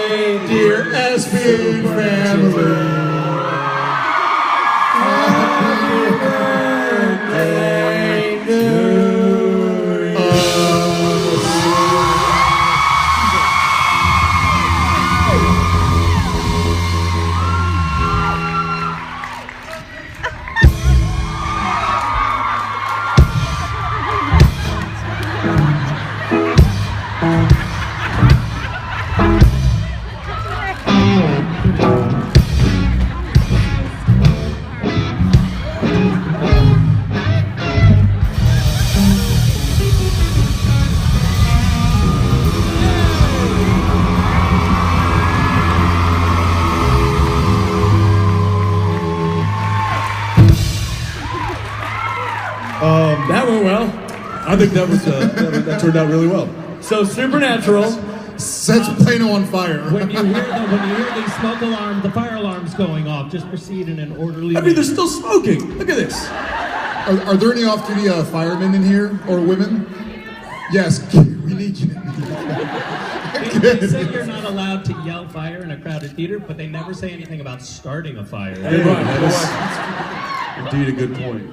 birthday, dear SB family. Happy birthday to That went well. I think that was that turned out really well. So Supernatural sets Plano on fire. When you hear the smoke alarm, the fire alarm's going off, just proceed in an orderly I mean, they're still smoking. Look at this. Are there any off-duty firemen in here or women? Yes, we need you. They say you're not allowed to yell fire in a crowded theater, but they never say anything about starting a fire. Hey, right, that is indeed a good point.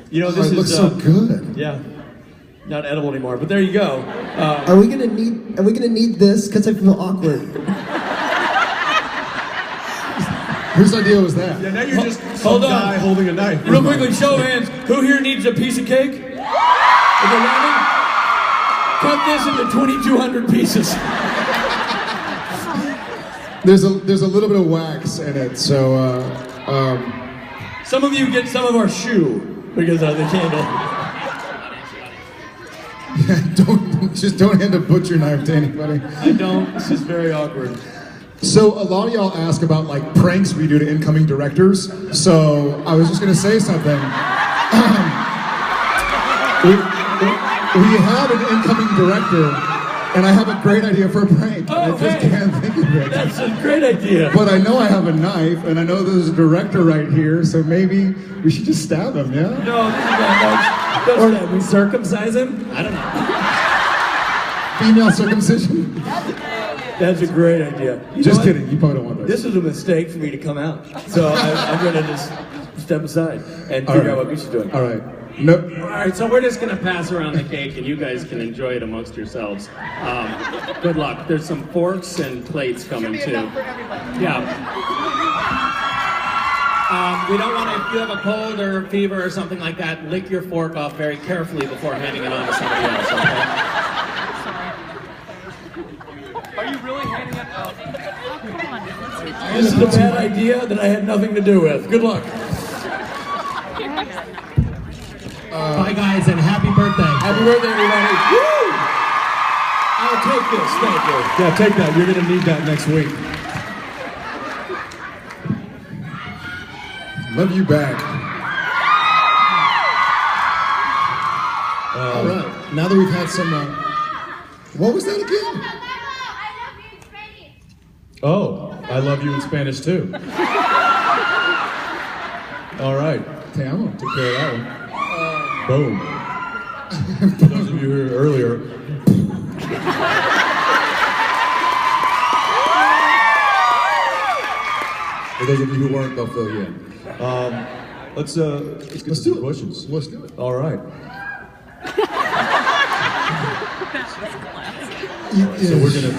You know, this looks so good. Yeah, not edible anymore. But there you go. Are we gonna need this? Because I feel awkward. Whose idea was that? Yeah, now you're just some guy holding a knife. Real quickly, show of hands. Who here needs a piece of cake? Is it running? Cut this into 2,200 pieces. There's a little bit of wax in it, so Some of you get some of our shoe because of the candle. don't hand a butcher knife to anybody. I don't. This is very awkward. So a lot of y'all ask about like pranks we do to incoming directors. So I was just gonna say something. We have an incoming director, and I have a great idea for a prank. I just can't think of it. That's a great idea. But I know I have a knife, and I know there's a director right here, so maybe we should just stab him, yeah? No, Or we circumcise him? I don't know. Female circumcision? that's a great idea. Just kidding, you probably don't want this. This is a mistake for me to come out. So I'm going to just step aside and figure out what we should do. All right. No. All right, so we're just gonna pass around the cake, and you guys can enjoy it amongst yourselves. Good luck. There's some forks and plates coming too. Yeah. We don't want to, if you have a cold or fever or something like that, lick your fork off very carefully before handing it on to somebody else. Okay? Are you really handing it out? Come on, This is a bad idea that I had nothing to do with. Good luck. Bye, guys, and happy birthday. Happy birthday, everybody. Woo! I'll take this. Thank you. Yeah, take that. You're going to need that next week. Love you back. All right. Now that we've had some... what was that again? Oh, I love you in Spanish too. All right. Te amo. Took care of that one. Boom. For those of you who were earlier. For those of you who weren't, they'll fill you in. Let's get to some questions. Let's do it. All right. So we're gonna.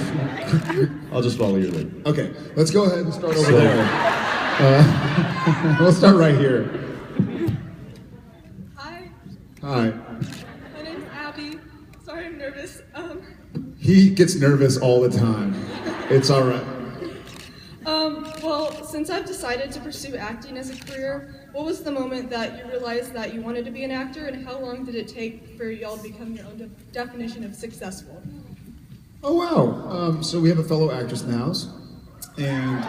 I'll just follow your lead. Okay, let's go ahead and start over there. We'll start right here. Hi, Hi. my name's Abby. Sorry, I'm nervous. He gets nervous all the time. It's all right. Well, since I've decided to pursue acting as a career, what was the moment that you realized that you wanted to be an actor, and how long did it take for y'all to become your own definition of successful? Oh wow. So we have a fellow actress in the house, and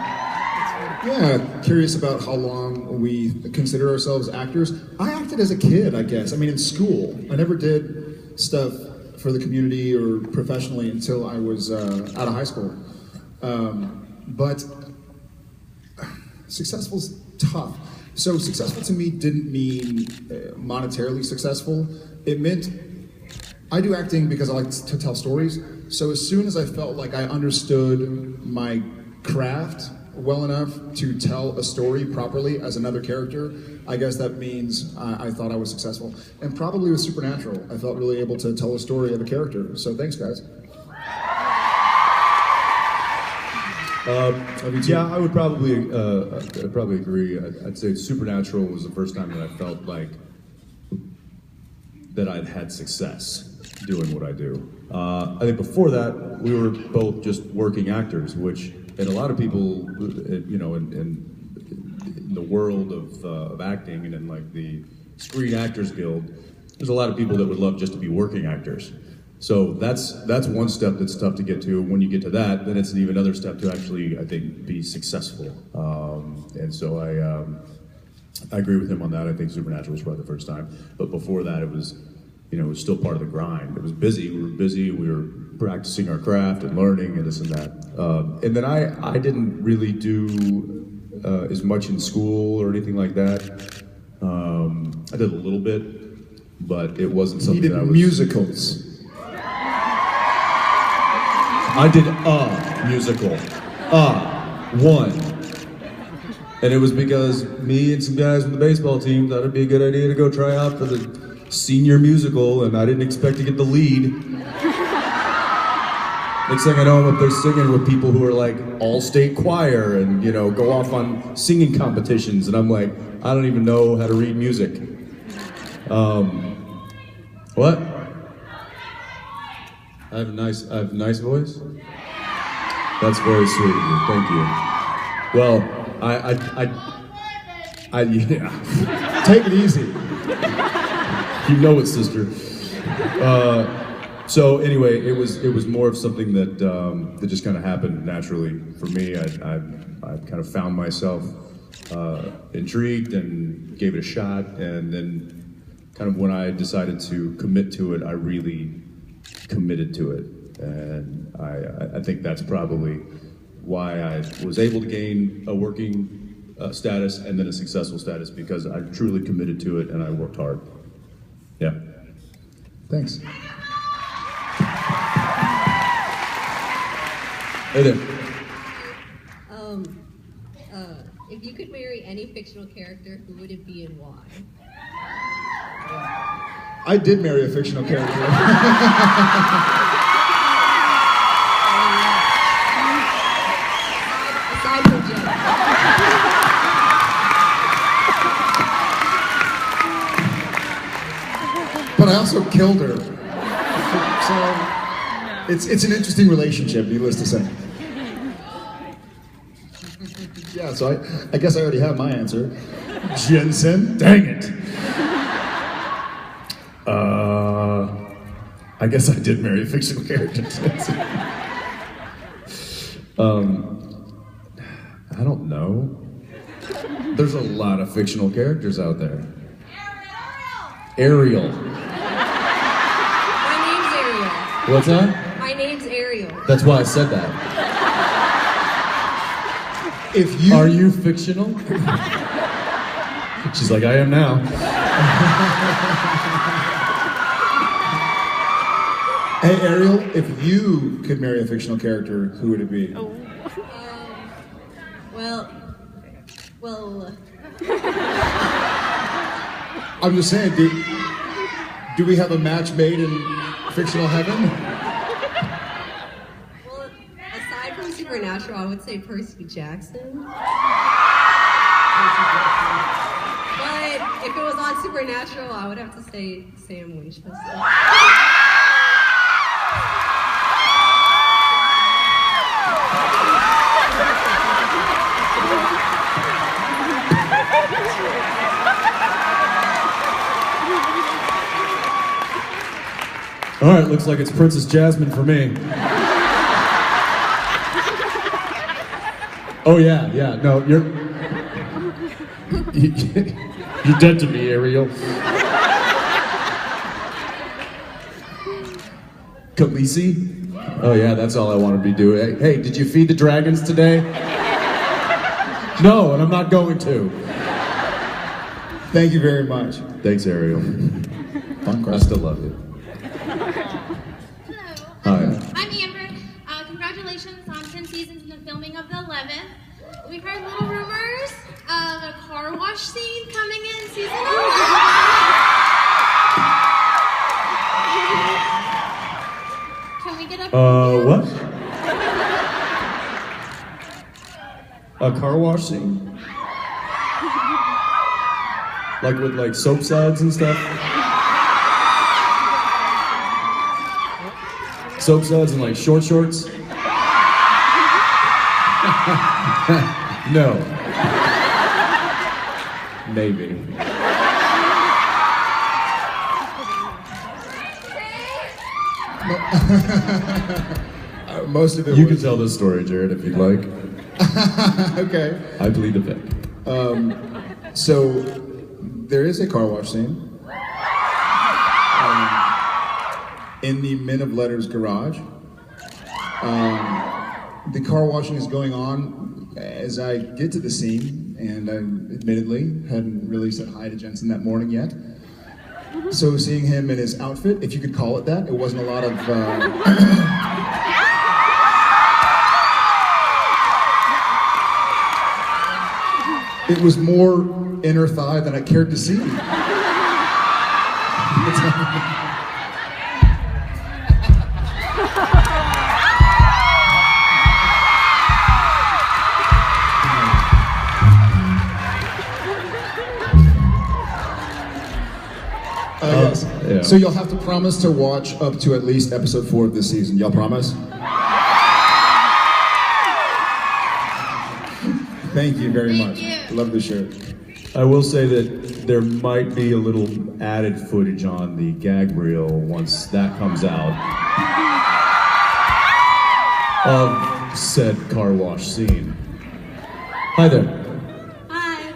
yeah, curious about how long we consider ourselves actors. I acted as a kid, I guess. I mean, in school. I never did stuff for the community or professionally until I was out of high school. But successful's tough. So successful to me didn't mean monetarily successful. It meant I do acting because I like to tell stories. So as soon as I felt like I understood my craft well enough to tell a story properly as another character, I guess that means I thought I was successful. And probably with Supernatural, I felt really able to tell a story of a character. So thanks, guys. Yeah, I would probably I'd probably agree. I'd say Supernatural was the first time that I felt like that I'd had success doing what I do. I think before that, we were both just working actors, which, and a lot of people, you know, in the world of acting and in like the Screen Actors Guild, there's a lot of people that would love just to be working actors. So that's one step that's tough to get to. When you get to that, then it's an even another step to actually, I think, be successful. And so I agree with him on that. I think Supernatural was probably the first time. But before that, it was, you know, it was still part of the grind. It was busy. We were busy. We were practicing our craft and learning and this and that. And then I didn't really do as much in school or anything like that. I did a little bit, but it wasn't something that I was... musicals. I did a musical. One. And it was because me and some guys from the baseball team thought it'd be a good idea to go try out for the senior musical, and I didn't expect to get the lead. Next thing I know, I'm up there singing with people who are like all-state choir and, you know, go off on singing competitions, and I'm like, I don't even know how to read music. What? I have a nice voice? That's very sweet of you, thank you. Well, yeah. Take it easy. You know it, sister. So anyway, it was more of something that just kind of happened naturally for me. I kind of found myself intrigued and gave it a shot, and then kind of when I decided to commit to it, I really committed to it, and I think that's probably why I was able to gain a working status and then a successful status, because I truly committed to it and I worked hard. Yeah. Thanks. Hey there. If you could marry any fictional character, who would it be and why? I did marry a fictional character. Aside from Jen. But I also killed her. So it's an interesting relationship, needless to say. Yeah, so I guess I already have my answer. Jensen. Dang it. I guess I did marry a fictional character. I don't know. There's a lot of fictional characters out there. Ariel. My name's Ariel. What's that? My name's Ariel. That's why I said that. If you Are you fictional? She's like, I am now. Hey Ariel, if you could marry a fictional character, who would it be? Well. I'm just saying, do we have a match made in fictional heaven? Well, aside from Supernatural, I would say Percy Jackson. But if it was on Supernatural, I would have to say Sam Winchester. All right, looks like it's Princess Jasmine for me. Oh yeah, no, you're dead to me, Ariel. Khaleesi? Oh yeah, that's all I want to be doing. Hey, did you feed the dragons today? No, and I'm not going to. Thank you very much. Thanks, Ariel. Fun question. I still love you. filming of the 11th. We've heard little rumors of a car wash scene coming in season 11. Can we get a what? A car wash scene? Like with like soap suds and stuff? Soap suds and like shorts? No. Maybe. Most of it You can tell this story, Jared, if you'd like. Okay. I plead the fifth. So there is a car wash scene in the Men of Letters garage. The car washing is going on as I get to the scene, and I admittedly hadn't really said hi to Jensen that morning yet. So seeing him in his outfit, if you could call it that, it wasn't a lot of... It was more inner thigh than I cared to see. Yes. Yeah. So you'll have to promise to watch up to at least episode 4 of this season. Y'all promise? Thank you very much. Love the shirt. I will say that there might be a little added footage on the gag reel once that comes out of said car wash scene. Hi there. Hi.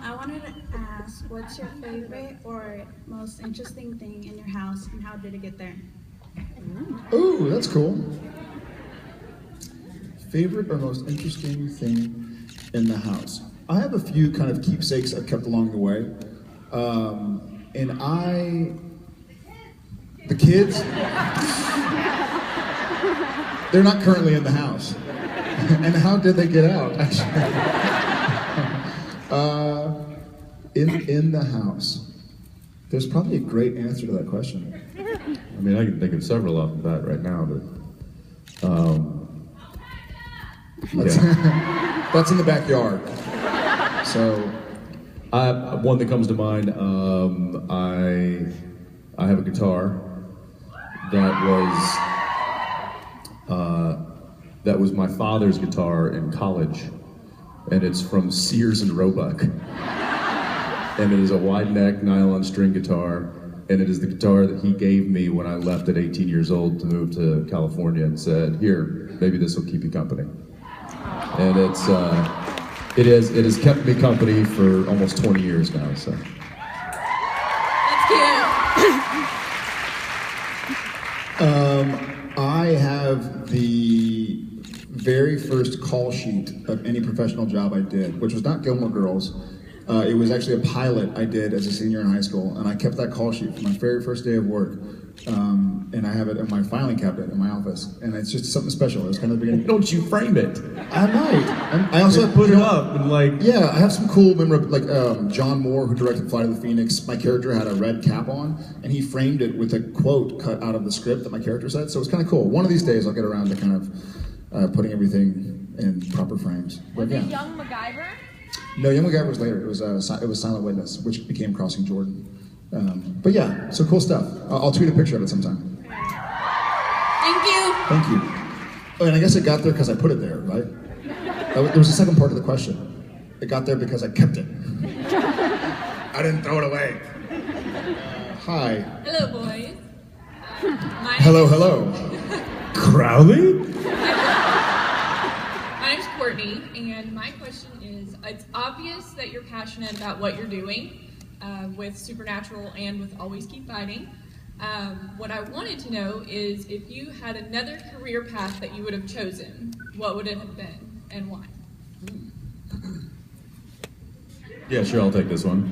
I wanted to ask, what's your favorite or most interesting thing in your house, and how did it get there? Ooh, that's cool. Favorite or most interesting thing in the house? I have a few kind of keepsakes I've kept along the way. The kids, they're not currently in the house. And how did they get out, actually? In the house. There's probably a great answer to that question. I mean, I can think of several off the bat right now, but yeah. That's in the backyard. So, one that comes to mind. I have a guitar that was my father's guitar in college, and it's from Sears and Roebuck, and it is a wide neck nylon string guitar, and it is the guitar that he gave me when I left at 18 years old to move to California, and said, "Here, maybe this will keep you company." And it has kept me company for almost 20 years now, so. That's cute. I have the very first call sheet of any professional job I did, which was not Gilmore Girls. It was actually a pilot I did as a senior in high school, and I kept that call sheet for my very first day of work. And I have it in my filing cabinet in my office, and it's just something special. It's kind of the beginning. Don't you frame it? I might. I also put it up and like. Yeah, I have some cool like John Moore, who directed Flight of the Phoenix. My character had a red cap on, and he framed it with a quote cut out of the script that my character said. So it's kind of cool. One of these days, I'll get around to kind of putting everything in proper frames. Was it Young MacGyver? No, Young MacGyver was later. It was Silent Witness, which became Crossing Jordan. But yeah, so cool stuff. I'll tweet a picture of it sometime. Thank you. Thank you. Oh, and I guess it got there because I put it there, right? There was a second part of the question. It got there because I kept it. I didn't throw it away. Hi. Hello, boys. Hello. Crowley? My name's Courtney, and my question is, it's obvious that you're passionate about what you're doing with Supernatural and with Always Keep Fighting. What I wanted to know is if you had another career path that you would have chosen, what would it have been and why? Yeah, sure, I'll take this one.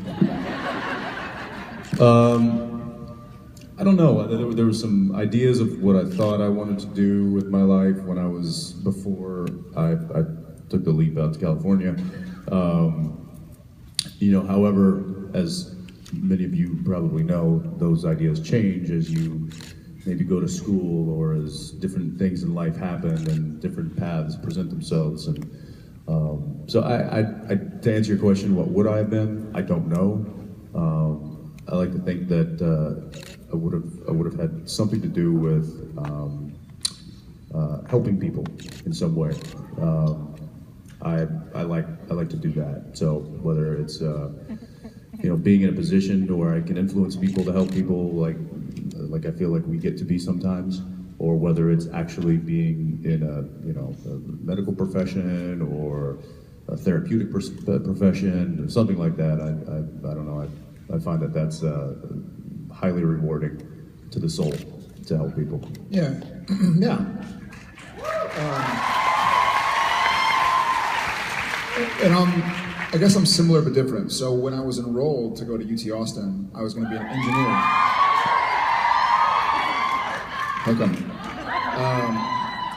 I don't know. There were some ideas of what I thought I wanted to do with my life when I was before I took the leap out to California. However, as many of you probably know, those ideas change as you maybe go to school or as different things in life happen and different paths present themselves. And so to answer your question, what would I have been? I don't know. I like to think that I would have had something to do with helping people in some way. I like to do that. So whether it's being in a position where I can influence people to help people, like I feel like we get to be sometimes, or whether it's actually being in a medical profession or a therapeutic profession or something like that. I don't know. I find that that's highly rewarding to the soul to help people. Yeah, yeah. And I guess I'm similar but different. So when I was enrolled to go to UT Austin, I was going to be an engineer. How come?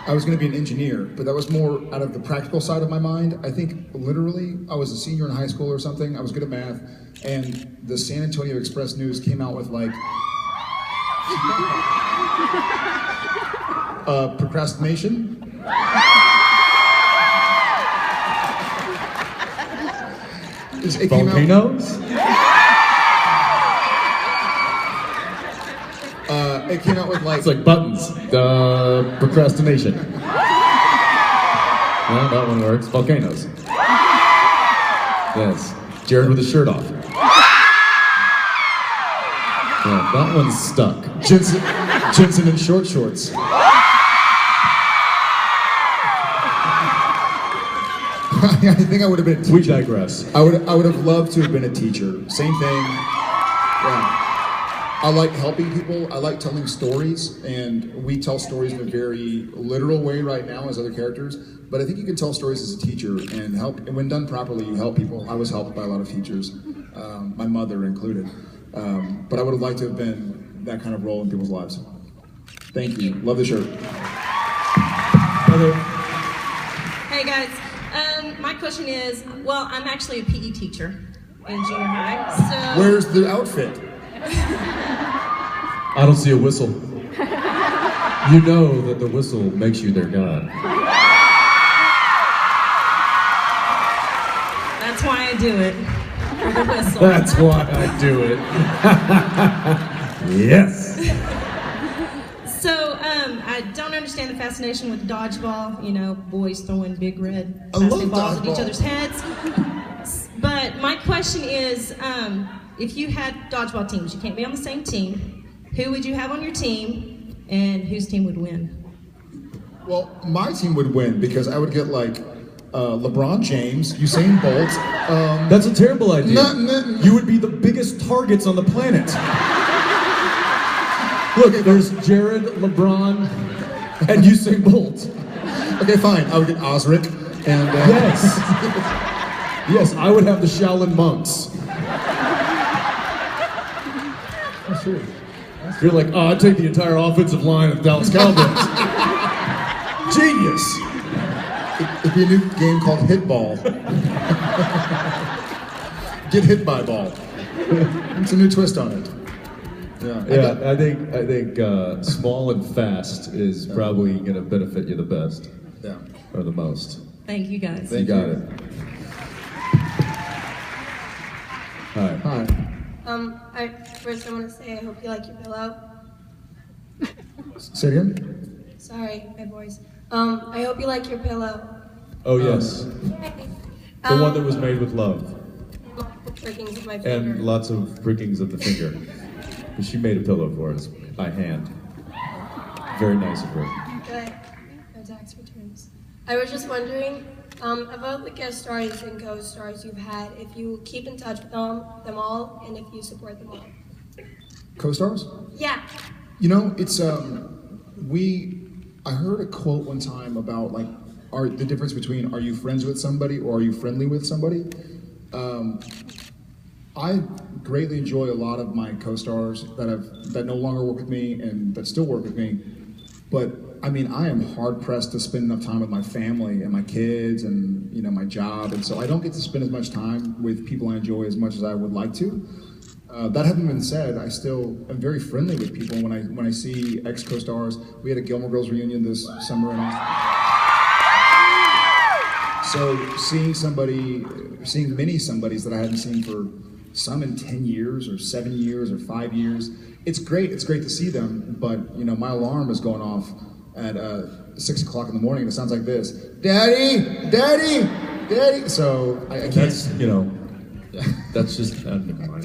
I was going to be an engineer, but that was more out of the practical side of my mind. I think literally, I was a senior in high school or something. I was good at math, and the San Antonio Express News came out with like procrastination. It Volcanoes? It came out with like... It's like buttons. Procrastination. No, that one works. Volcanoes. Yes. Jared with his shirt off. Yeah, that one's stuck. Jensen in short shorts. I think I would have been a teacher. We digress. I would have loved to have been a teacher. Same thing. Yeah. I like helping people. I like telling stories, and we tell stories in a very literal way right now as other characters. But I think you can tell stories as a teacher and help. And when done properly, you help people. I was helped by a lot of teachers, my mother included. But I would have liked to have been that kind of role in people's lives. Thank you. Love the shirt. Hey guys. My question is, well, I'm actually a PE teacher in junior high, so... Where's the outfit? I don't see a whistle. You know that the whistle makes you their god. That's why I do it. For the whistle. That's why I do it. Yes. So, I don't understand the fascination with dodgeball. You know, boys throwing big red I love plastic balls at dodgeball. each other's heads. But my question is, if you had dodgeball teams, you can't be on the same team. Who would you have on your team, and whose team would win? Well, my team would win because I would get like LeBron James, Usain Bolt. That's a terrible idea. No. You would be the biggest targets on the planet. Look, there's Jared, LeBron, and Usain Bolt. Okay, fine. I would get Osric and... Yes. Yes, I would have the Shaolin monks. That's true. You're like, oh, I'd take the entire offensive line of the Dallas Cowboys. Genius. It'd be a new game called Hit Ball. Get hit by ball. It's a new twist on it. Yeah, I think small and fast is probably going to benefit you the best. Yeah. Or the most. Thank you guys. You got it. Hi. First I want to say I hope you like your pillow. Say it again? Sorry, my voice. I hope you like your pillow. Oh, yes. The one that was made with love. Prickings of my finger. And lots of prickings of the finger. She made a pillow for us by hand. Very nice of her. Good. No tax returns. I was just wondering about the guest stars and co-stars you've had, if you keep in touch with them all, and if you support them all. Co-stars? Yeah. You know, it's I heard a quote one time about like the difference between are you friends with somebody or are you friendly with somebody? I greatly enjoy a lot of my co-stars that no longer work with me and that still work with me. But I mean, I am hard pressed to spend enough time with my family and my kids and my job, and so I don't get to spend as much time with people I enjoy as much as I would like to. That having been said, I still am very friendly with people when I see ex co-stars. We had a Gilmore Girls reunion this summer in Austin. So seeing many somebodies that I hadn't seen for some in 10 years or 7 years or 5 years, it's great. It's great to see them, but my alarm is going off at 6 o'clock in the morning and it sounds like this: Daddy, Daddy, Daddy. So I can't. That's that's just never mind.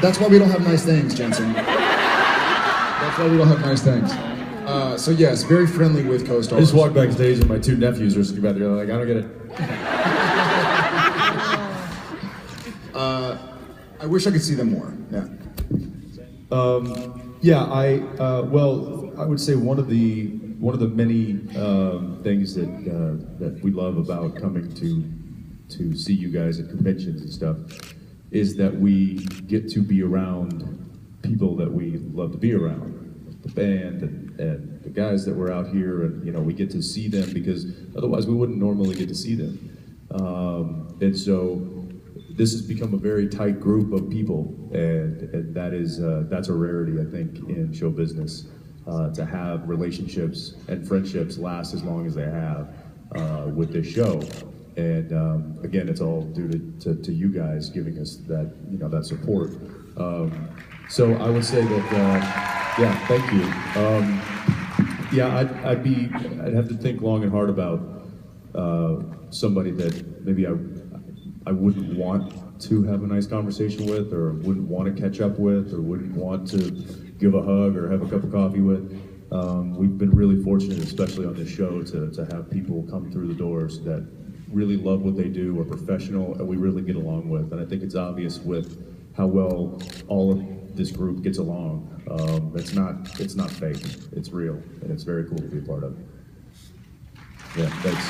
That's why we don't have nice things, Jensen. That's why we don't have nice things. So yes, very friendly with co-stars. I just walked backstage and my two nephews are sitting back there like, I don't get it. I wish I could see them more. Yeah. I would say one of the many things that we love about coming to see you guys at conventions and stuff is that we get to be around people that we love to be around, the band and the guys that were out here, and we get to see them because otherwise we wouldn't normally get to see them. And so this has become a very tight group of people, and that's a rarity, I think, in show business, to have relationships and friendships last as long as they have with this show. And again, it's all due to you guys giving us that that support. So I would say that thank you. I'd have to think long and hard about somebody that maybe I wouldn't want to have a nice conversation with, or wouldn't want to catch up with, or wouldn't want to give a hug or have a cup of coffee with. We've been really fortunate, especially on this show, to have people come through the doors that really love what they do, are professional, and we really get along with. And I think it's obvious with how well all of this group gets along. It's not fake, it's real, and it's very cool to be a part of. Yeah, thanks.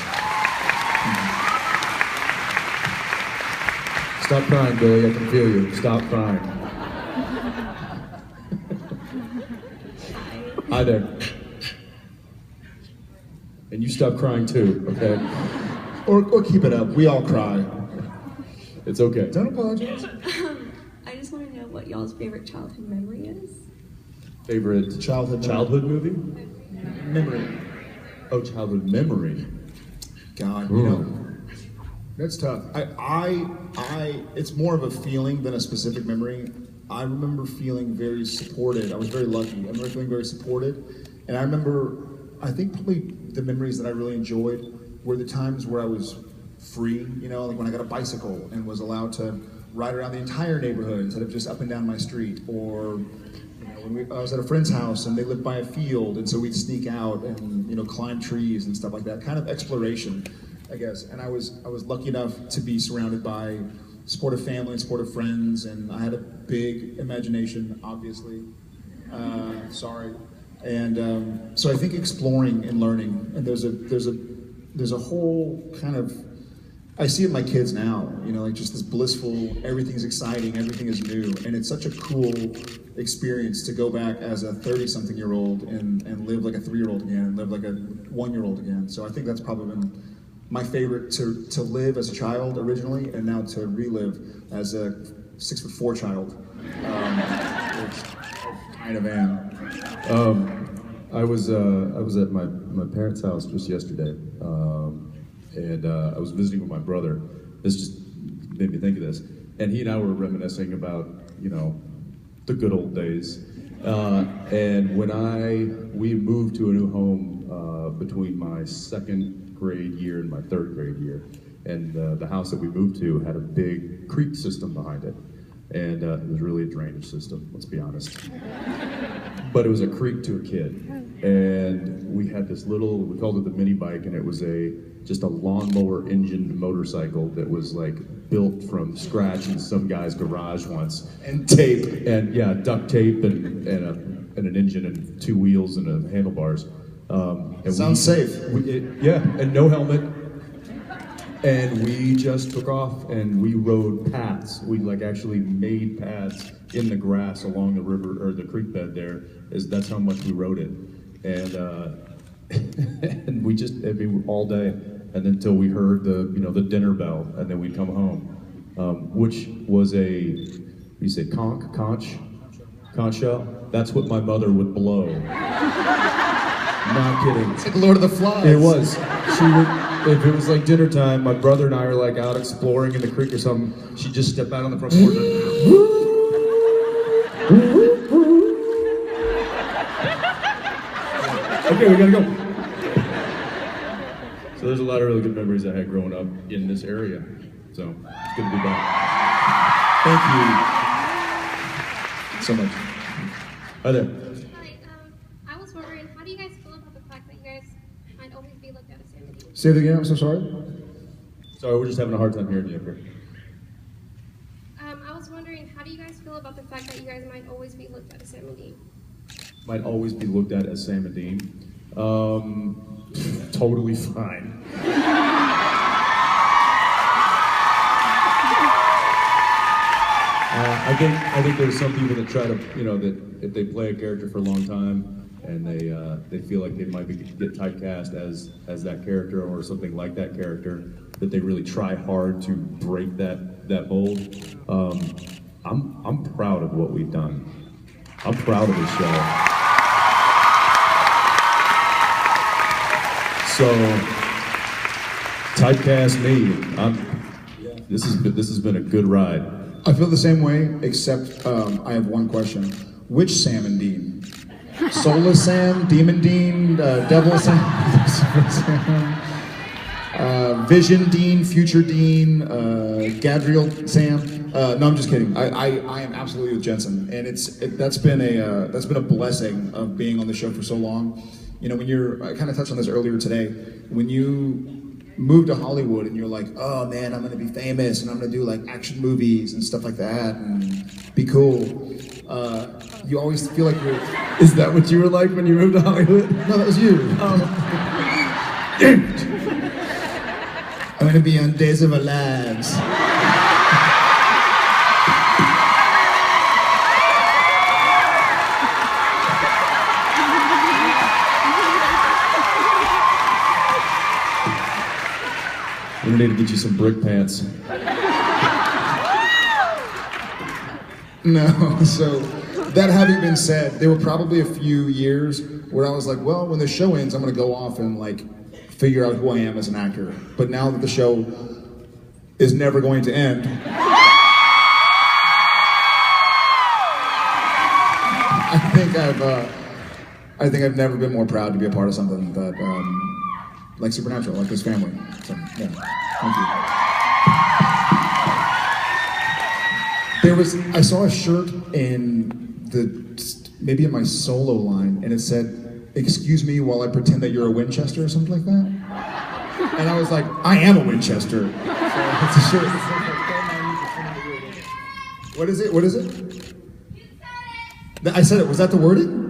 Stop crying, Billy, I can feel you. Stop crying. Hi there. And you stop crying too, okay? Or keep it up. We all cry. It's okay. Don't apologize. I just want to know what y'all's favorite childhood memory is. Favorite childhood movie? Memory. Oh, childhood memory. God, that's tough. It's more of a feeling than a specific memory. I remember feeling very supported. I was very lucky. I remember feeling very supported. And I think probably the memories that I really enjoyed were the times where I was free, like when I got a bicycle and was allowed to ride around the entire neighborhood instead of just up and down my street, or when I was at a friend's house and they lived by a field, and so we'd sneak out and climb trees and stuff like that. Kind of exploration, I guess. And I was lucky enough to be surrounded by supportive family and supportive friends, and I had a big imagination, obviously. Sorry. And so I think exploring and learning, and there's a whole kind of, I see it in my kids now, like just this blissful, everything's exciting, everything is new, and it's such a cool experience to go back as a 30-something-year-old and live like a 3-year-old again, and live like a 1-year-old again. So I think that's probably been my favorite, to live as a child originally, and now to relive as a 6'4" child, which I kind of am. I was at my parents' house just yesterday, and I was visiting with my brother. This just made me think of this, and he and I were reminiscing about the good old days. And when we moved to a new home between my second grade year and my third grade year, and the house that we moved to had a big creek system behind it, and it was really a drainage system, let's be honest. But it was a creek to a kid, and we had this we called it the mini bike, and it was a just a lawnmower engined motorcycle that was like built from scratch in some guy's garage once. And tape. And yeah, duct tape and an engine and 2 wheels and handlebars. And Sounds safe. Yeah, and no helmet. And we just took off and we rode paths. We like actually made paths in the grass along the river or the creek bed there. That's how much we rode it. And and we just all day, and then until we heard the dinner bell, and then we'd come home, which was you say conch shell. That's what my mother would blow. Not kidding. It's like Lord of the Flies. It was. She would. If it was like dinner time, my brother and I are like out exploring in the creek or something. She'd just step out on the front porch. Okay, we gotta go. So there's a lot of really good memories I had growing up in this area. So it's good to be back. Thank you so much. Hi there. Hi, I was wondering, how do you guys feel about the fact that you guys might always be looked at as Sammy? Say it again, I'm so sorry. Sorry, we're just having a hard time hearing you up here. I was wondering, how do you guys feel about the fact that you guys might always be looked at as Sammy? Might always be looked at as Sam and Dean. Totally fine. I think there's some people that try to, that if they play a character for a long time and they feel like they might get typecast as that character or something like that character, that they really try hard to break that mold. I'm proud of what we've done. I'm proud of this show. So typecast me. This has been a good ride. I feel the same way, except I have one question. Which Sam and Dean? Soulless Sam, Demon Dean, Devil Sam, Vision Dean, Future Dean, Gadriel Sam. No, I'm just kidding. I am absolutely with Jensen, and that's been a blessing of being on the show for so long. I kind of touched on this earlier today, when you move to Hollywood and you're like, oh man, I'm gonna be famous and I'm gonna do like action movies and stuff like that and be cool. You always feel like you're... Is that what you were like when you moved to Hollywood? No, that was you. I'm gonna be on Days of Our Lives. We need to get you some brick pants. No, so that having been said, there were probably a few years where I was like, well, when the show ends, I'm gonna go off and like figure out who I am as an actor. But now that the show is never going to end, I think I've never been more proud to be a part of something that like Supernatural, like this family. So yeah, thank you. I saw a shirt maybe in my solo line, and it said, "Excuse me while I pretend that you're a Winchester," or something like that. And I was like, I am a Winchester. So it's a shirt. What is it? What is it? I said it. Was that the wording?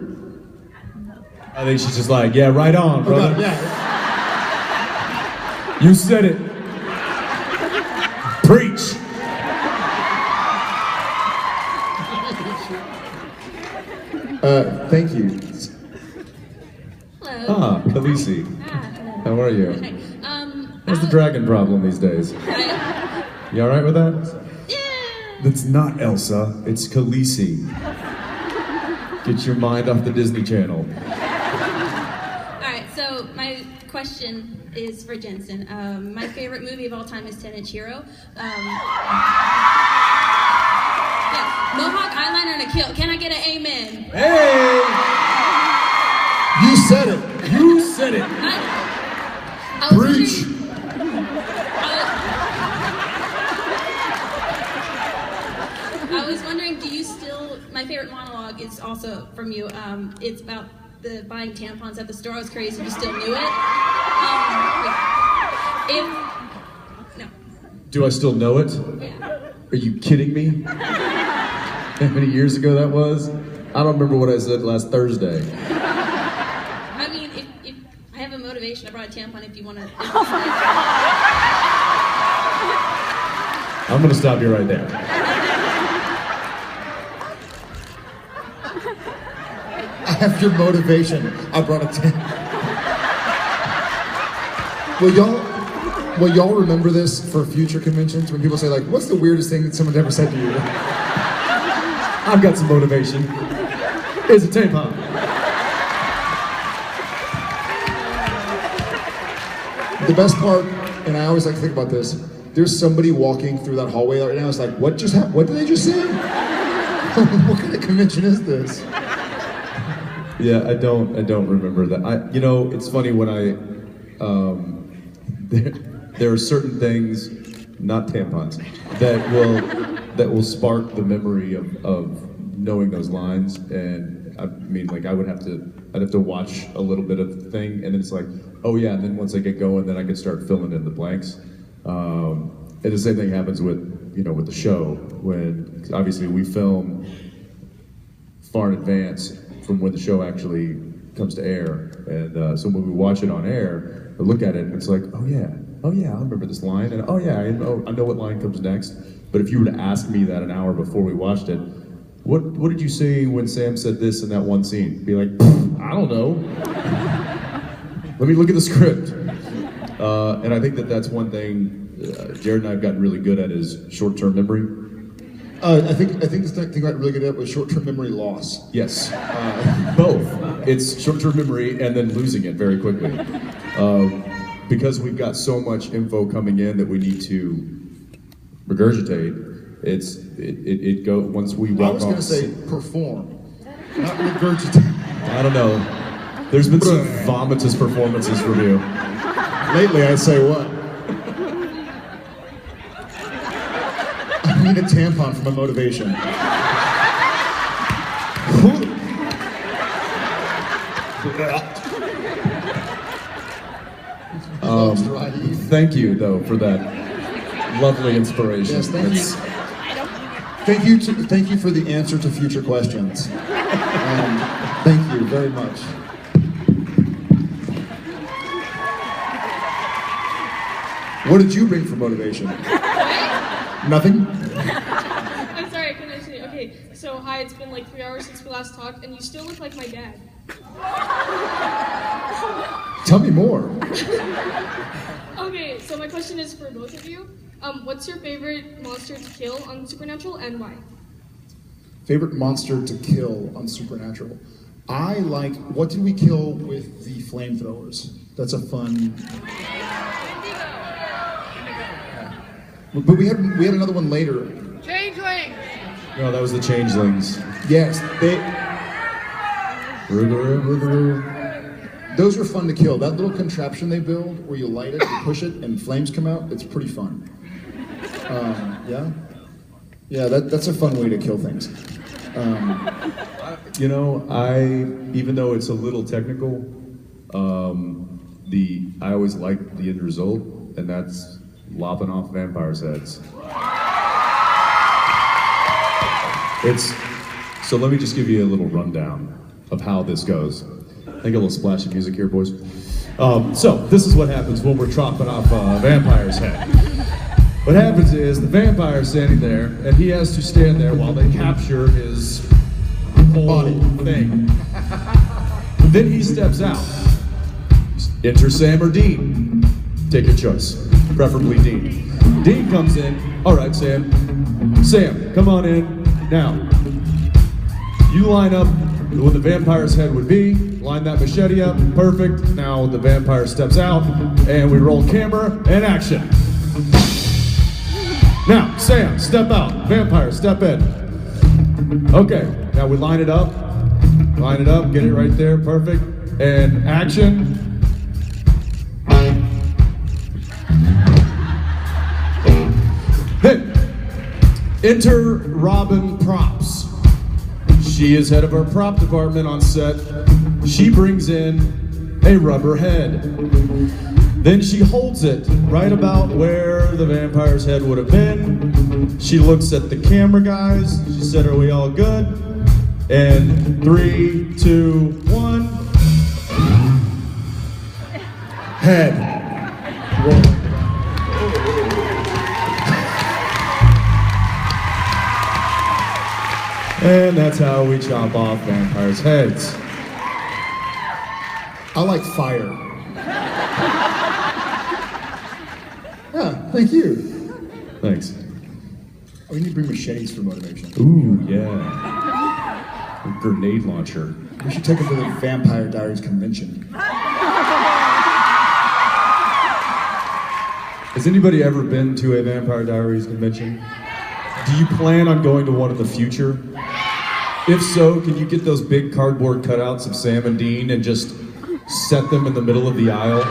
I think she's just like, yeah, right on, brother. Oh, God, yeah. You said it. Preach. Thank you. Hello. Ah, Khaleesi. Hello. How are you? Hi. How's the dragon problem these days? You all right with that? Yeah. That's not Elsa. It's Khaleesi. Get your mind off the Disney Channel. All right. So my question is for Jensen. My favorite movie of all time is 10-Inch Hero. Yeah, Mohawk eyeliner and a kilt. Can I get an amen? Hey! You said it. You said it. I was Preach. I was wondering, do you still? My favorite monologue is also from you. It's about the buying tampons at the store. I was curious if you still knew it. Do I still know it? Are you kidding me? How many years ago that was? I don't remember what I said last Thursday. I mean, if I have a motivation, I brought a tampon if you want to. I'm gonna stop you right there. I have your motivation. I brought a tampon. Will y'all remember this for future conventions when people say like, what's the weirdest thing that someone's ever said to you? I've got some motivation. Here's a tampon. The best part, and I always like to think about this, there's somebody walking through that hallway right now. It's like, what just happened? What did they just say? What kind of convention is this? Yeah, I don't remember that. You know, it's funny when there are certain things, not tampons, that will spark the memory of knowing those lines. And I mean, like I'd have to watch a little bit of the thing, and then it's like, oh yeah, and then once I get going, then I can start filling in the blanks. And the same thing happens with the show, when obviously we film far in advance from when the show actually comes to air, and so when we watch it on air, I look at it and it's like, oh yeah, I remember this line, and oh yeah, I know what line comes next. But if you were to ask me that an hour before we watched it, what did you say when Sam said this in that one scene? Be like, I don't know. Let me look at the script. And I think that's one thing Jared and I have gotten really good at is short-term memory. I think the thing I got really good at was short-term memory loss. Yes, both. It's short-term memory and then losing it very quickly. Because we've got so much info coming in that we need to regurgitate. It go once we walk off. I was going to say perform, not regurgitate. I don't know. There's been some vomitous performances from you. Lately, I say what? I need a tampon for my motivation. Thank you, though, for that lovely inspiration. Yes, thank you. Thank you for the answer to future questions. Thank you very much. What did you bring for motivation? Nothing? I'm sorry, I couldn't understand. Okay, so hi, it's been like 3 hours since we last talked, and you still look like my dad. Tell me more. Okay, so my question is for both of you. What's your favorite monster to kill on Supernatural, and why? Favorite monster to kill on Supernatural? I like, what did we kill with the flamethrowers? That's a fun... But we had another one later. Changelings! No, that was the Changelings. Yes, those were fun to kill. That little contraption they build where you light it, you push it, and flames come out, it's pretty fun. Yeah, that's a fun way to kill things. Even though it's a little technical, I always like the end result, and that's lopping off vampires' heads. So let me just give you a little rundown of how this goes. I think a little splash of music here, boys. So this is what happens when we're chopping off a vampire's head. What happens is the vampire's standing there, and he has to stand there while they capture his whole thing. Then he steps out. Enter Sam or Dean. Take your choice. Preferably Dean. Dean comes in. All right, Sam. Sam, come on in. Now, you line up what the vampire's head would be. Line that machete up. Perfect. Now the vampire steps out, and we roll camera and action. Now, Sam, step out. Vampire, step in. Okay, now we line it up. Line it up, get it right there, perfect. And action. Then, enter Robin Props. She is head of our prop department on set. She brings in a rubber head. Then she holds it right about where the vampire's head would have been. She looks at the camera guys. She said, "Are we all good?" And 3, 2, 1. Head. And that's how we chop off vampires' heads. I like fire. Yeah, thank you. Thanks. We need to bring machetes for motivation. Ooh, yeah. A grenade launcher. We should take them to the Vampire Diaries convention. Has anybody ever been to a Vampire Diaries convention? Do you plan on going to one in the future? If so, can you get those big cardboard cutouts of Sam and Dean and just set them in the middle of the aisle?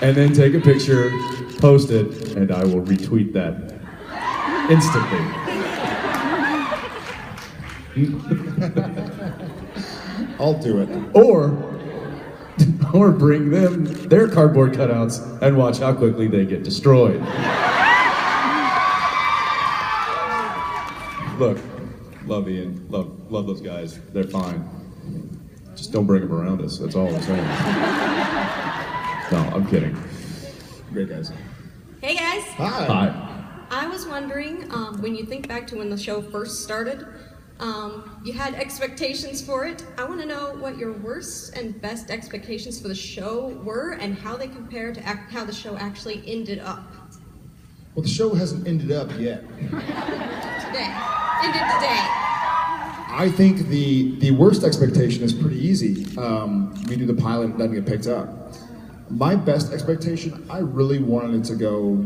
And then take a picture, post it, and I will retweet that instantly. I'll do it. Or bring them their cardboard cutouts and watch how quickly they get destroyed. Look, love Ian, love those guys. They're fine. Just don't bring them around us. That's all I'm saying. No, I'm kidding. Great guys. Hey guys. Hi. I was wondering, when you think back to when the show first started, you had expectations for it. I want to know what your worst and best expectations for the show were and how they compare to how the show actually ended up. Well, the show hasn't ended up yet. Today. Ended today. I think the worst expectation is pretty easy. We do the pilot, it doesn't get picked up. My best expectation, I really wanted it to go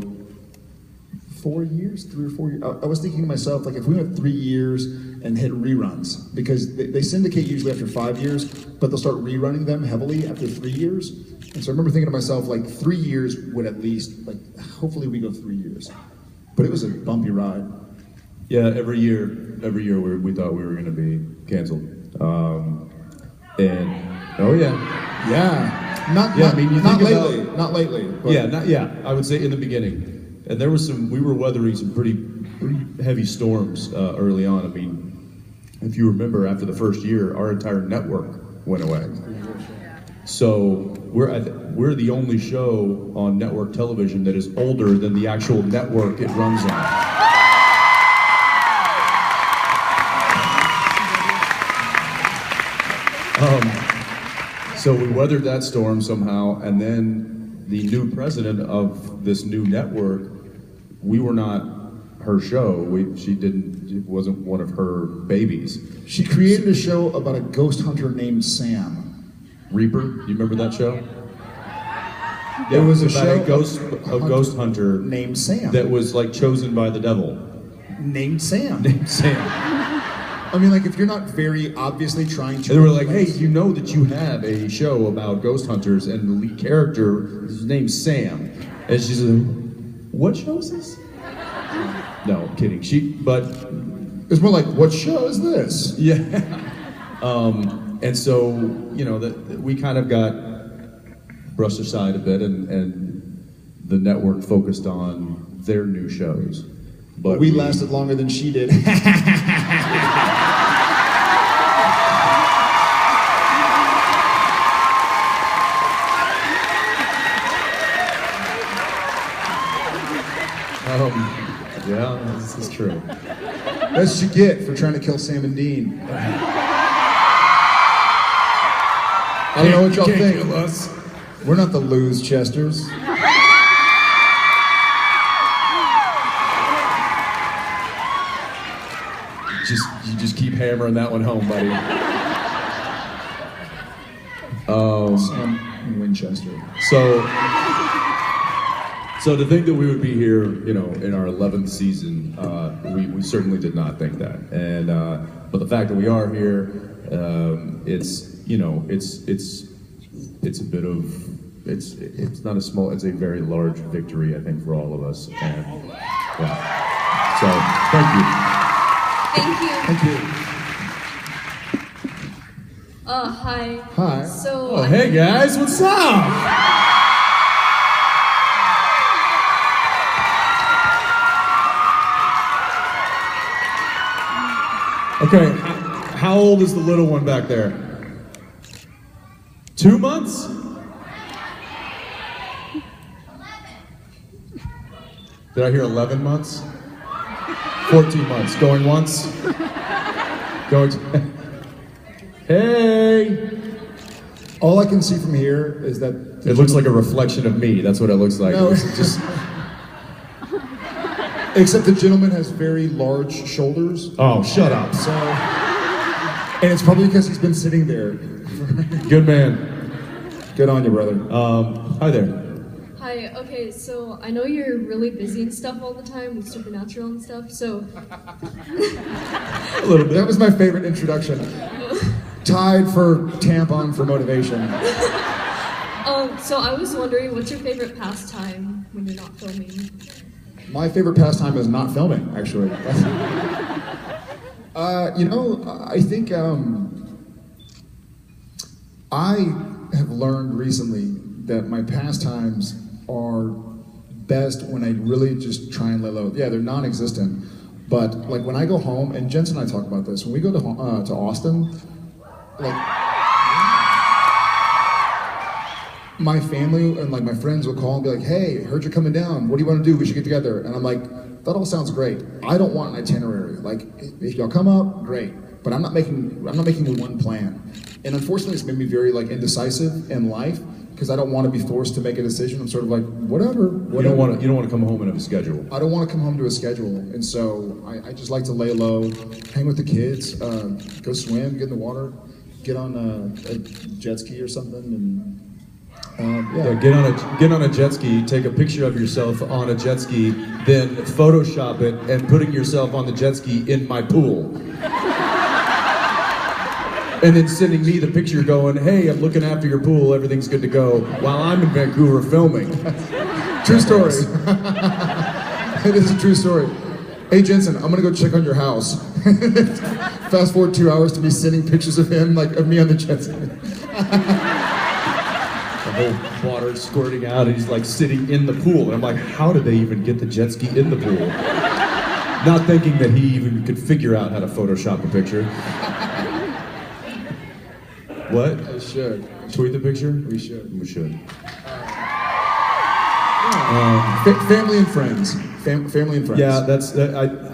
4 years, 3 or 4 years. I was thinking to myself, like, if we went 3 years and hit reruns, because they syndicate usually after 5 years, but they'll start rerunning them heavily after 3 years. And so I remember thinking to myself, like, 3 years would at least, like, hopefully we go 3 years. But it was a bumpy ride. Yeah, every year we thought we were going to be canceled. And oh yeah, not lately. But I would say in the beginning. And there was we were weathering some pretty heavy storms early on. I mean, if you remember, after the first year, our entire network went away. So we're the only show on network television that is older than the actual network it runs on. So we weathered that storm somehow, and then the new president of this new network, we were not her show. It wasn't one of her babies. She created a show about a ghost hunter named Sam. Reaper, you remember that show? There was a show a ghost hunter named Sam that was like chosen by the devil. Named Sam. I mean, like, if you're not very obviously trying to... And they were like, hey, you know that you have a show about ghost hunters, and the lead character, his name's Sam. And she's like, what show is this? No, I'm kidding. But... It's more like, what show is this? Yeah. And so, we kind of got brushed aside a bit, and the network focused on their new shows. But we lasted longer than she did. Yeah, this is true. That's what you get for trying to kill Sam and Dean. I don't know what y'all think. Kill us. We're not the Lose Chesters. You just keep hammering that one home, buddy. Sam Winchester. So to think that we would be here, in our 11th season, we certainly did not think that. And but the fact that we are here, it's a bit of it's not a small, it's a very large victory, I think, for all of us. And so thank you. Thank you. Thank you. Hi. Hi. So. Oh, hey guys, what's up? Okay, how old is the little one back there? 2 months? Did I hear 11 months? 14 months. Going once? Going to... Hey! All I can see from here is that... It looks like a reflection of me. That's what it looks like. No, it's just... Except the gentleman has very large shoulders. Oh, shut up. So... And it's probably because he's been sitting there. Good man. Good on you, brother. Hi there. Hi, okay, so I know you're really busy and stuff all the time with Supernatural and stuff, so... A little bit. That was my favorite introduction. Tied for tampon for motivation. So I was wondering, what's your favorite pastime when you're not filming? My favorite pastime is not filming, actually. I think I have learned recently that my pastimes are best when I really just try and lay low. Yeah, they're non-existent, but like when I go home, and Jensen and I talk about this, when we go to Austin, like my family and like my friends will call and be like, "Hey, heard you're coming down. What do you want to do? We should get together." And I'm like, "That all sounds great. I don't want an itinerary. Like, if y'all come up, great. But I'm not making one plan." And unfortunately, it's made me very like indecisive in life because I don't want to be forced to make a decision. I'm sort of like, whatever. You don't want to come home and have a schedule. I don't want to come home to a schedule, and so I just like to lay low, hang with the kids, go swim, get in the water, get on a jet ski or something, and. Get on a jet ski, take a picture of yourself on a jet ski, then Photoshop it and putting yourself on the jet ski in my pool. And then sending me the picture going, "Hey, I'm looking after your pool, everything's good to go," while I'm in Vancouver filming. True story. It is a true story. Hey Jensen, I'm gonna go check on your house. Fast forward 2 hours to me sending pictures of him, like of me on the jet ski. The whole water squirting out, and he's like sitting in the pool. And I'm like, how did they even get the jet ski in the pool? Not thinking that he even could figure out how to Photoshop a picture. What? I should. Tweet the picture? We should. We should. Family and friends. Family and friends. Yeah,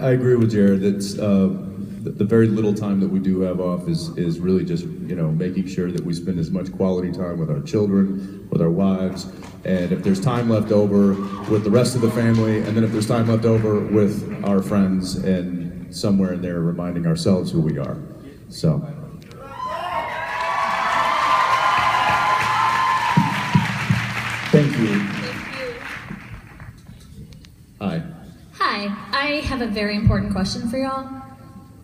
I agree with Jared. That's the very little time that we do have off is really just making sure that we spend as much quality time with our children, with our wives, and if there's time left over with the rest of the family, and then if there's time left over with our friends, and somewhere in there reminding ourselves who we are. So. Thank you. Hi. Hi, I have a very important question for y'all.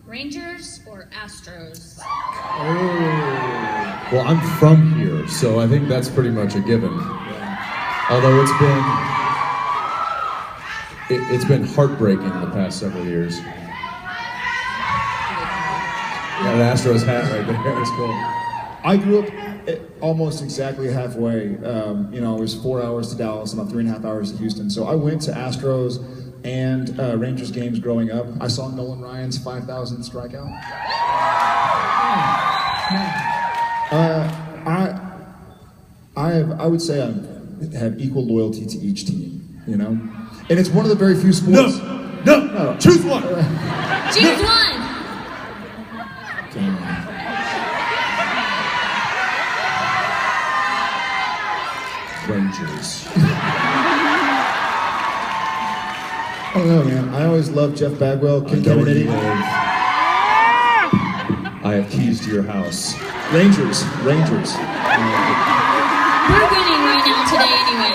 Rangers or Astros? Oh. Well, I'm from here, so I think that's pretty much a given. Although it's been heartbreaking the past several years. Got an Astros hat right there. That's cool. I grew up almost exactly halfway. It was 4 hours to Dallas, about 3.5 hours to Houston. So I went to Astros and Rangers games growing up. I saw Nolan Ryan's 5,000th strikeout. I would say I have equal loyalty to each team, and it's one of the very few sports. No, choose one. Choose one. Rangers. I don't know, man. I always loved Jeff Bagwell, Ken Kennedy. I have keys to your house. Rangers. We're winning right now today anyway.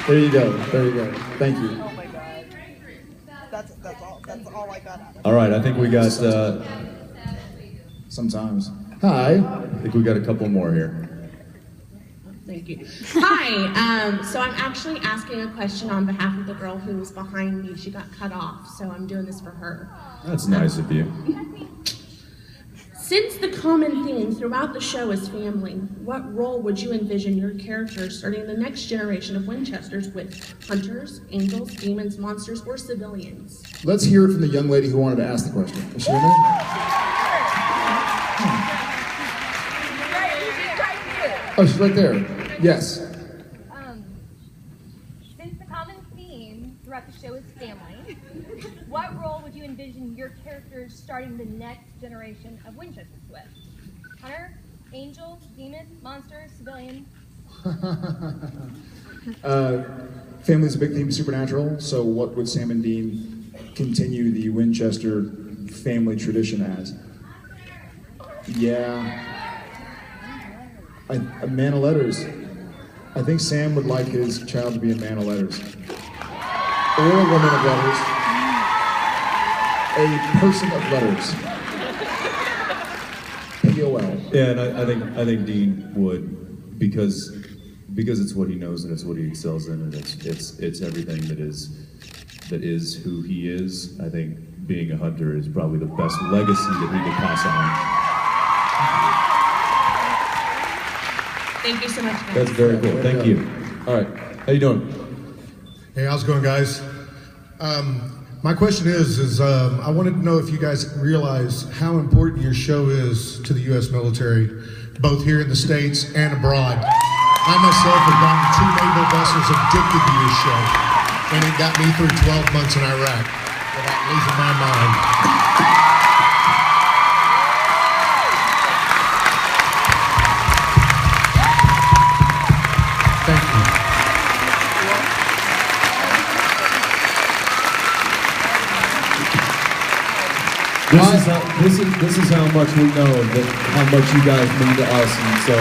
There you go. Thank you. Oh my God. That's all I got. All right, I think we got... Sometimes. Hi. I think we got a couple more here. Thank you. Hi, so I'm actually asking a question on behalf of the girl who was behind me. She got cut off, so I'm doing this for her. That's nice of you. Since the common theme throughout the show is family, what role would you envision your character starting the next generation of Winchesters with? Hunters, angels, demons, monsters, or civilians? Let's hear it from the young lady who wanted to ask the question. Is she in there? Oh, she's right there. Yes. Since the common theme throughout the show is family, what role would you envision your characters starting the next generation of Winchesters with? Hunter, angel, demon, monster, civilian? Family's a big theme, supernatural. So what would Sam and Dean continue the Winchester family tradition as? Yeah. A man of letters. I think Sam would like his child to be a man of letters. Or a woman of letters. A person of letters. P-O-L. Yeah, and I think Dean would, because it's what he knows and it's what he excels in, and it's everything that is who he is. I think being a hunter is probably the best legacy that he could pass on. Thank you so much, guys. That's very cool. Thank you. All right, how you doing? Hey, how's it going, guys? My question is I wanted to know if you guys realize how important your show is to the U.S. military, both here in the States and abroad. I myself have gotten 2 naval vessels addicted to your show, and it got me through 12 months in Iraq without losing my mind. This is how much we know that how much you guys mean to us, and so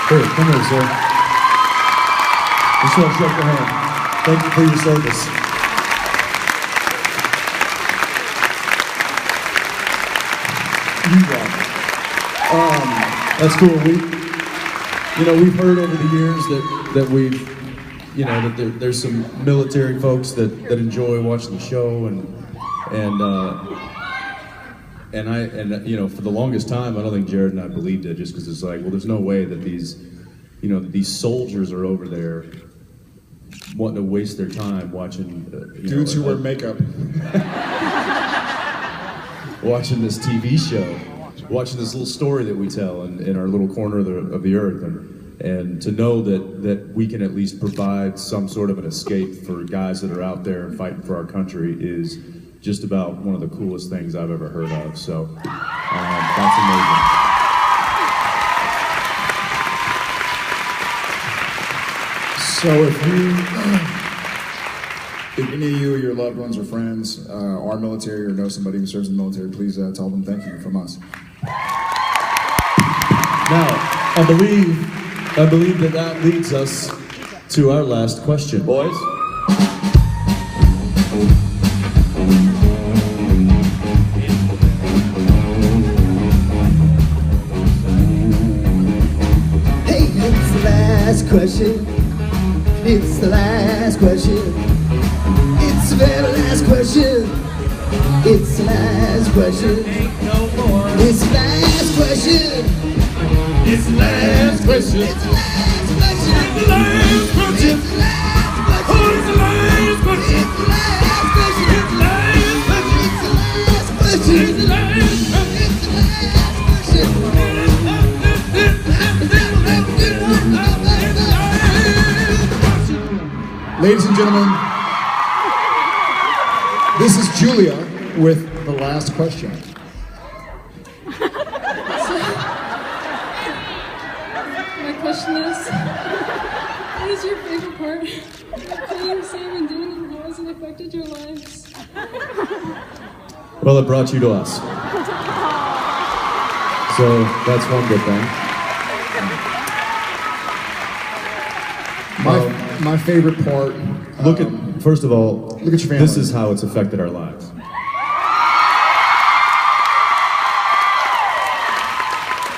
here, come here, sir. Just want to shake your hand. Thank you for your service. That's cool. We've heard over the years that there's some military folks that enjoy watching the show, and for the longest time, I don't think Jared and I believed it, just because it's like, well, there's no way that these soldiers are over there wanting to waste their time watching dudes who wear makeup, watching this TV show, watching this little story that we tell in our little corner of the earth, and to know that we can at least provide some sort of an escape for guys that are out there fighting for our country is just about one of the coolest things I've ever heard of. So that's amazing. So if any of you or your loved ones or friends are military or know somebody who serves in the military, please tell them thank you from us. Now, I believe that leads us to our last question, boys. Question. It's the last question. It's the very last question. It's the last question. It's the last question. It's the last question. It's the last question. It's the last question. It's the last question. Oh, it's the last question. It's the last question. It's the last question. It's the last question. It's the last question. It's the last question. Ladies and gentlemen, this is Julia with the last question. My question is, what is your favorite part of playing Sam and Dean, and how has it affected your lives? Well, it brought you to us. So that's one good thing. My favorite part. First of all, look at your family. This is how it's affected our lives.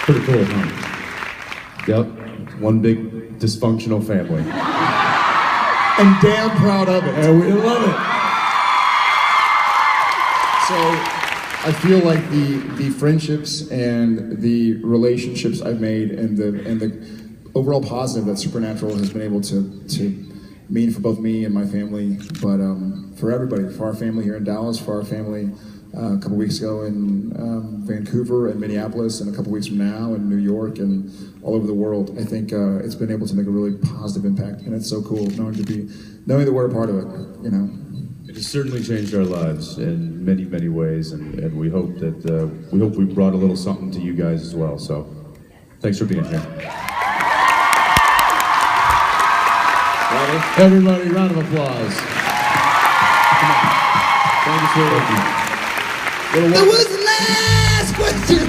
Pretty cool, huh? Yep, one big dysfunctional family. And damn proud of it. And we love it. So, I feel like the friendships and the relationships I've made and the overall positive that Supernatural has been able to mean for both me and my family, but for everybody, for our family here in Dallas, for our family a couple weeks ago in Vancouver and Minneapolis, and a couple weeks from now in New York and all over the world. I think it's been able to make a really positive impact, and it's so cool knowing that we're a part of it. You know, it has certainly changed our lives in many, many ways, and we hope that we brought a little something to you guys as well. So, thanks for being here. Everybody, round of applause. Come on. Thank you. That was the last question.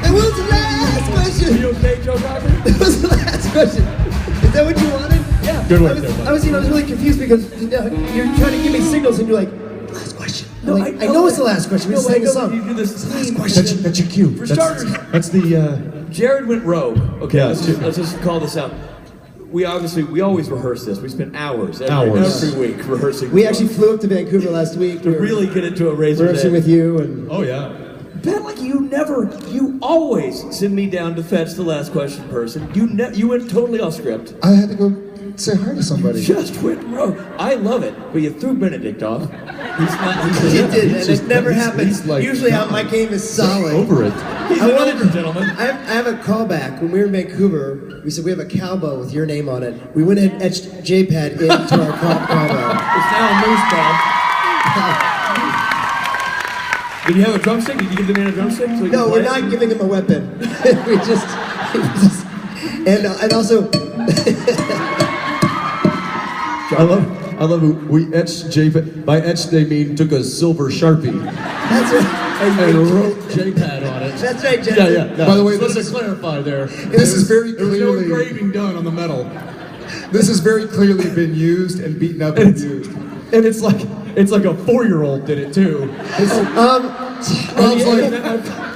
That was the last question. You okay, Joe Carter? That was the last question. Is that what you wanted? Yeah. Good work, I was really confused because you're trying to give me signals and you're like, last question. No, I know it's the last question. We're saying a song. You do this last question. That's your cue. For starters, that's the. Jared went rogue. Okay, Yeah, let's just call this out. We always rehearse this. We spend hours every week rehearsing. We actually flew up to Vancouver last week to really get into a Razor's rehearsing with you and. Oh yeah. Ben, like you always send me down to fetch the last question person. You went totally off script. I had to go say hi to somebody. You just went rogue. I love it, but you threw Benedict off. He did, and it never happens. Like, usually, my game is solid. Over it. He's an older gentleman. I have a callback. When we were in Vancouver, we said we have a cowbell with your name on it. We went and etched JPad into our cowbell. It's now a moose ball. Did you have a drumstick? Did you give the man a drumstick? So No, we're not giving him a weapon. we just and also. I love it. We etched JPad. By etched, they mean took a silver Sharpie. That's right. And wrote JPad on it. That's right, Jensen. Yeah. No, By the way, let's clarify there. This is very clearly. There was no engraving done on the metal. This has very clearly been used and beaten up and abused. And it's like a 4-year-old did it too.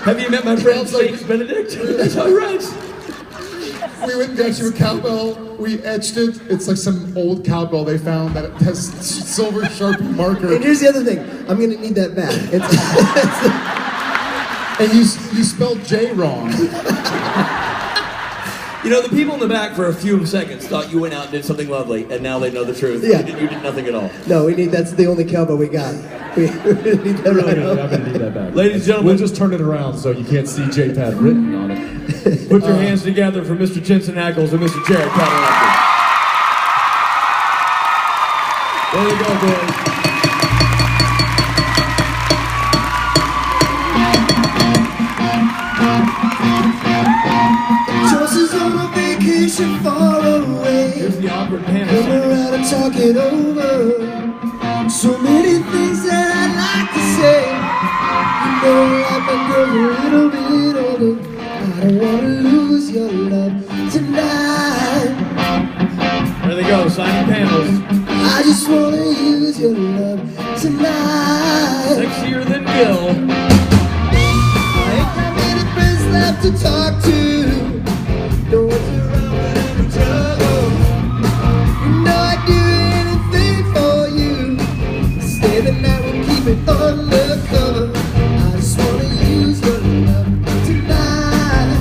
Have you met my friend Saint Benedict? That's how he writes. We went and got you a cowbell. We etched it. It's like some old cowbell they found that has silver Sharpie marker. And here's the other thing. I'm gonna need that back. And you spelled J wrong. You know, the people in the back for a few seconds thought you went out and did something lovely, and now they know the truth. Yeah. You did nothing at all. No, that's the only cowbell we got. We need that right now. I'm gonna need that back. Ladies and gentlemen, we'll just turn it around so you can't see JPad written on it. Put your hands together for Mr. Jensen Ackles and Mr. Jared Padalecki. There you go, boys. Is on a vacation far away. Here's the awkward panic. Come around and talk it over. So many things that I'd like to say. You know, like my girl's a little bit older. I don't want to lose your love tonight. There they go, signing panels. I just want to use your love tonight. Sexier than Gil. I ain't got many friends left to talk to. No one's around whenever trouble. You know I'd do anything for you. Stay the night, we'll keep it undercover. I just wanna use your love tonight.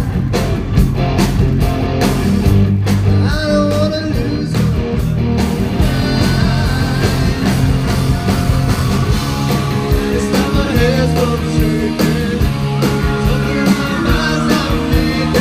I don't wanna lose your love. It's time my hands from shaking. Something in my mind's not making.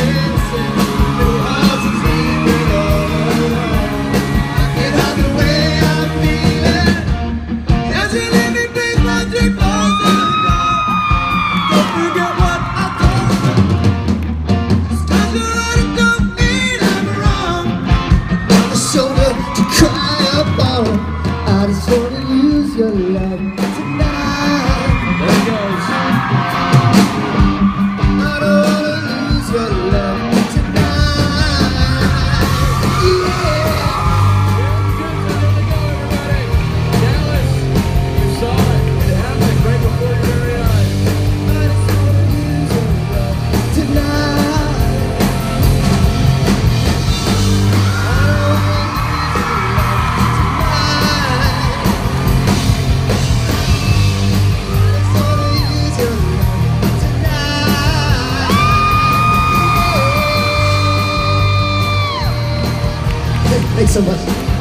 so much.